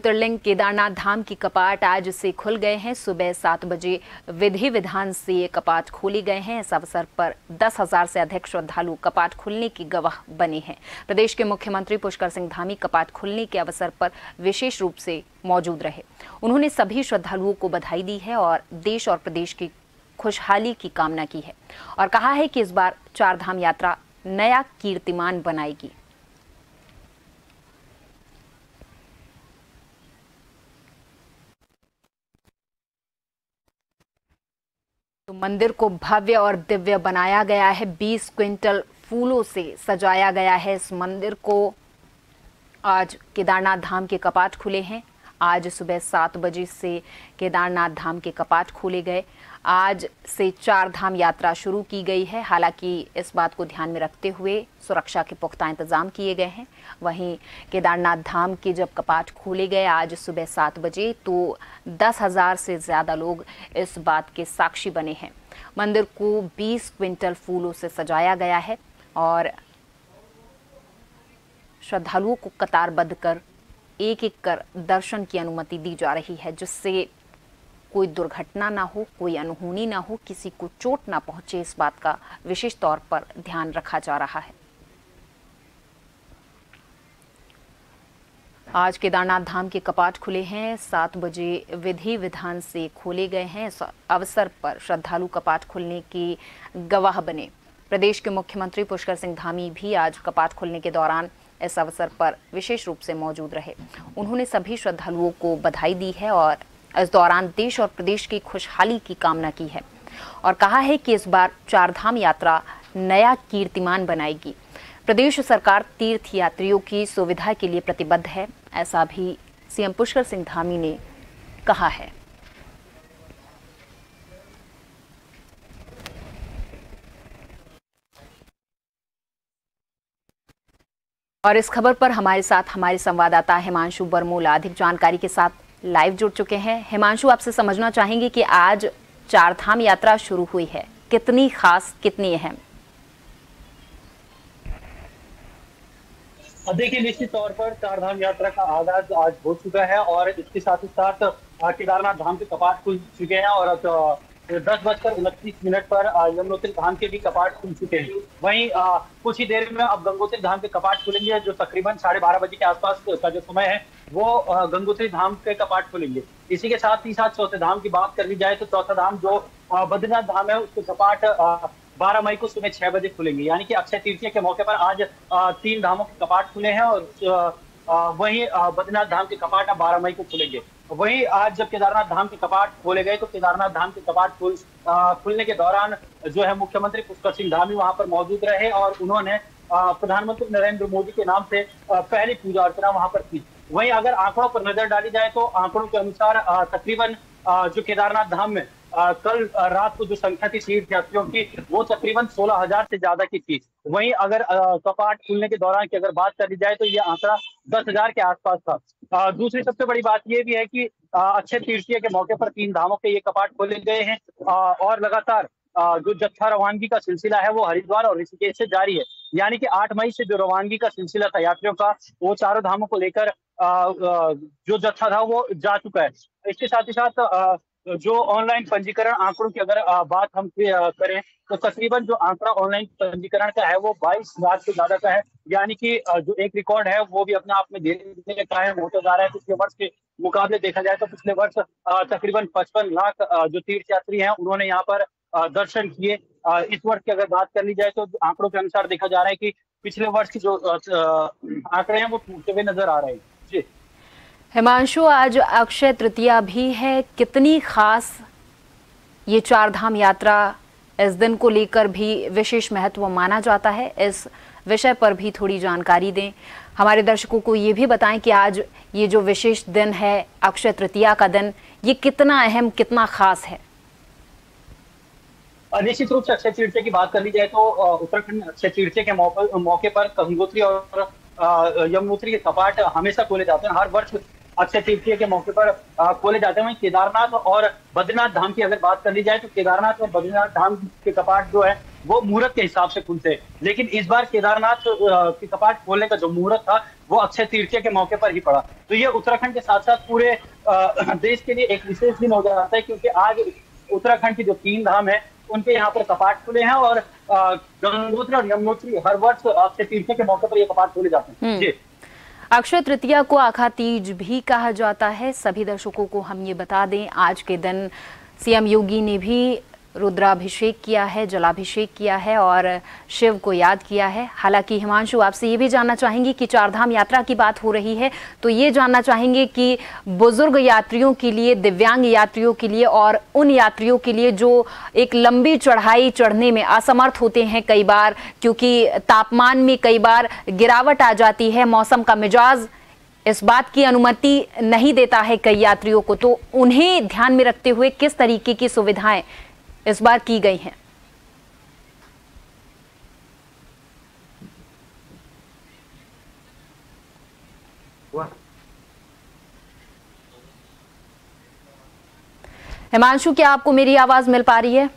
ज्योतिर्लिंग केदारनाथ धाम की कपाट आज से खुल गए हैं। सुबह 7 बजे विधि विधान से ये कपाट खोले गए हैं। इस अवसर पर 10,000 से अधिक श्रद्धालु कपाट खुलने की गवाह बने हैं। प्रदेश के मुख्यमंत्री पुष्कर सिंह धामी कपाट खुलने के अवसर पर विशेष रूप से मौजूद रहे। उन्होंने सभी श्रद्धालुओं को बधाई दी है और देश और प्रदेश की खुशहाली की कामना की है और कहा है कि इस बार चारधाम यात्रा नया कीर्तिमान बनाएगी। तो मंदिर को भव्य और दिव्य बनाया गया है। 20 क्विंटल फूलों से सजाया गया है इस मंदिर को। आज केदारनाथ धाम के कपाट खुले हैं। आज सुबह 7 बजे से केदारनाथ धाम के कपाट खोले गए। आज से चारधाम यात्रा शुरू की गई है। हालांकि इस बात को ध्यान में रखते हुए सुरक्षा के पुख्ता इंतजाम किए गए हैं। वहीं केदारनाथ धाम के जब कपाट खोले गए आज सुबह 7 बजे तो 10,000 से ज़्यादा लोग इस बात के साक्षी बने हैं। मंदिर को 20 क्विंटल फूलों से सजाया गया है और श्रद्धालुओं को कतारबद्ध कर एक एक कर दर्शन की अनुमति दी जा रही है, जिससे कोई दुर्घटना ना हो, कोई अनहोनी ना हो, किसी को चोट ना पहुंचे, इस बात का विशेष तौर पर ध्यान रखा जा रहा है। आज केदारनाथ धाम के कपाट खुले हैं। 7 बजे विधि विधान से खोले गए हैं। इस अवसर पर श्रद्धालु कपाट खुलने की गवाह बने। प्रदेश के मुख्यमंत्री पुष्कर सिंह धामी भी आज कपाट खुलने के दौरान इस अवसर पर विशेष रूप से मौजूद रहे। उन्होंने सभी श्रद्धालुओं को बधाई दी है और इस दौरान देश और प्रदेश की खुशहाली की कामना की है और कहा है कि इस बार चारधाम यात्रा नया कीर्तिमान बनाएगी। प्रदेश सरकार तीर्थ यात्रियों की सुविधा के लिए प्रतिबद्ध है, ऐसा भी सीएम पुष्कर सिंह धामी ने कहा है। और इस खबर पर हमारे साथ हमारे संवाददाता हिमांशु बरमूला अधिक जानकारी के साथ लाइव जुड़ चुके हैं। हिमांशु, आपसे समझना चाहेंगे कि आज चारधाम यात्रा शुरू हुई है, कितनी खास, कितनी अहम? देखिए, निश्चित तौर पर चारधाम यात्रा का आगाज आज हो चुका है और इसके साथ ही साथ केदारनाथ धाम के कपाट खुल चुके हैं और 10:29 पर यमुनोत्री धाम के भी कपाट खुल चुके हैं। वहीं कुछ ही देर में अब गंगोत्री धाम के कपाट खुलेंगे, जो तकरीबन 12:30 बजे के आसपास का जो समय है वो गंगोत्री धाम के कपाट खुलेंगे। इसी के साथ ही साथ चौथे धाम की बात कर ली जाए तो चौथा धाम जो बद्रीनाथ धाम है उसके कपाट 12 मई को सुबह 6 बजे खुलेंगे। यानी कि अक्षय तृतीया के मौके पर आज 3 धामों के कपाट खुले हैं और वहीं बद्रीनाथ धाम के कपाट 12 मई को खुलेंगे। वहीं आज जब केदारनाथ धाम के कपाट खोले गए तो केदारनाथ धाम के कपाट खुलने के दौरान जो है मुख्यमंत्री पुष्कर सिंह धामी वहां पर मौजूद रहे और उन्होंने प्रधानमंत्री नरेंद्र मोदी के नाम से पहली पूजा अर्चना वहां पर की। वहीं अगर आंकड़ों पर नजर डाली जाए तो आंकड़ों के अनुसार तकरीबन जो केदारनाथ धाम में कल रात को जो संख्या थी तीर्थ यात्रियों की वो तकरीबन 16,000 से ज्यादा की थी। वहीं अगर कपाट खुलने के दौरान की अगर बात कर ली जाए तो ये आंकड़ा 10,000 के आसपास था। दूसरी सबसे बड़ी बात ये भी है कि अक्षय तृतीया के मौके पर 3 धामों के ये कपाट खोले गए हैं और लगातार जो जत्था रवानगी का सिलसिला है वो हरिद्वार और ऋषिकेश से जारी है। यानी कि 8 मई से जो रवानगी का सिलसिला था यात्रियों का वो चारों धामों को लेकर जो जत्था था वो जा चुका है। इसके साथ ही साथ जो ऑनलाइन पंजीकरण आंकड़ों की अगर बात हम करें तो तकरीबन जो आंकड़ा ऑनलाइन पंजीकरण का है वो 22,000 से ज्यादा का है। यानी कि जो एक रिकॉर्ड है वो भी अपने आप में धीरे धीरे कायम होता जा रहा है। पिछले वर्ष के मुकाबले देखा जाए तो पिछले वर्ष तकरीबन 55 लाख जो तीर्थ यात्री हैं उन्होंने यहाँ पर दर्शन किए। इस वर्ष की अगर बात कर ली जाए तो आंकड़ों के अनुसार देखा जा रहा है कि पिछले वर्ष की जो आंकड़े हैं वो टूटते हुए नजर आ रहे हैं। जी हिमांशु, आज अक्षय तृतीया भी है, कितनी खास ये चारधाम यात्रा, इस दिन को लेकर भी विशेष महत्व माना जाता है, इस विषय पर भी थोड़ी जानकारी दें। हमारे दर्शकों को ये भी बताएं कि आज ये जो विशेष दिन है अक्षय तृतीया का दिन, ये कितना अहम, कितना खास है? निश्चित रूप से अक्षय तृतीया की बात कर ली जाए तो उत्तराखंड अक्षय तृतीया के मौके पर गंगोत्री और यमुनोत्री के कपाट हमेशा खोले जाते हैं। हर वर्ष अक्षय तृतीया के मौके पर खोले जाते हैं। वहीं केदारनाथ और बद्रीनाथ धाम की अगर बात कर ली जाए तो केदारनाथ और बद्रीनाथ धाम के कपाट जो है वो मुहूर्त के हिसाब से खुलते हैं, लेकिन इस बार केदारनाथ के कपाट खोलने का जो मुहूर्त था वो अक्षय तृतीया के मौके पर ही पड़ा। तो ये उत्तराखंड के साथ साथ पूरे देश के लिए एक विशेष दिन हो जाता है, क्योंकि आज उत्तराखंड की जो 3 धाम है उनके यहाँ पर कपाट खुले हैं, और गंगोत्री और यमुनोत्री हर वर्ष अक्षय तृतीया के मौके पर ये कपाट खोले जाते हैं। जी, अक्षय तृतीया को आखा तीज भी कहा जाता है। सभी दर्शकों को हम ये बता दें, आज के दिन सीएम योगी ने भी रुद्राभिषेक किया है, जलाभिषेक किया है और शिव को याद किया है। हालांकि हिमांशु, आपसे ये भी जानना चाहेंगे कि चारधाम यात्रा की बात हो रही है, तो ये जानना चाहेंगे कि बुजुर्ग यात्रियों के लिए, दिव्यांग यात्रियों के लिए और उन यात्रियों के लिए जो एक लंबी चढ़ाई चढ़ने में असमर्थ होते हैं कई बार, क्योंकि तापमान में कई बार गिरावट आ जाती है, मौसम का मिजाज इस बात की अनुमति नहीं देता है कई यात्रियों को, तो उन्हें ध्यान में रखते हुए किस तरीके की सुविधाएं इस बार की गई हैं? हिमांशु, क्या आपको मेरी आवाज मिल पा रही है?